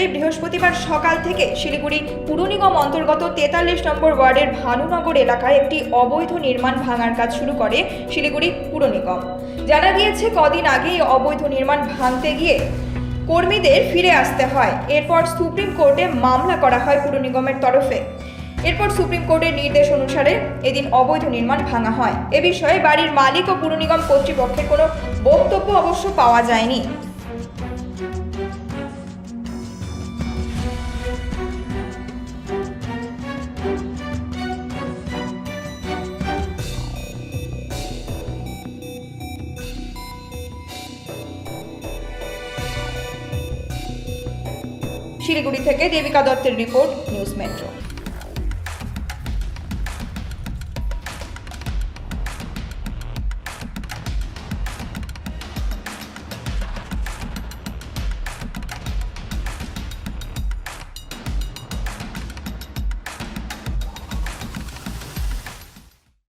অনুযায়ী বৃহস্পতিবার সকাল থেকে শিলিগুড়ি পুর নিগম অন্তর্গত 43 নম্বর ওয়ার্ডের ভানুনগর এলাকায় একটি অবৈধ নির্মাণ ভাঙার কাজ শুরু করে শিলিগুড়ি পুর নিগম। জানা গিয়েছে, কদিন আগে অবৈধ নির্মাণ ভাঙতে গিয়ে কর্মীদের ফিরে আসতে হয়। এরপর সুপ্রিম কোর্টে মামলা করা হয় পুর নিগমের তরফে। এরপর সুপ্রিম কোর্টের নির্দেশ অনুসারে এদিন অবৈধ নির্মাণ ভাঙা হয়। এ বিষয়ে বাড়ির মালিক ও পুর নিগম কর্তৃপক্ষের কোনো বক্তব্য অবশ্য পাওয়া যায়নি। শিলিগুড়ি থেকে দেবিকা দত্তের রিপোর্ট, নিউজ মেট্রো।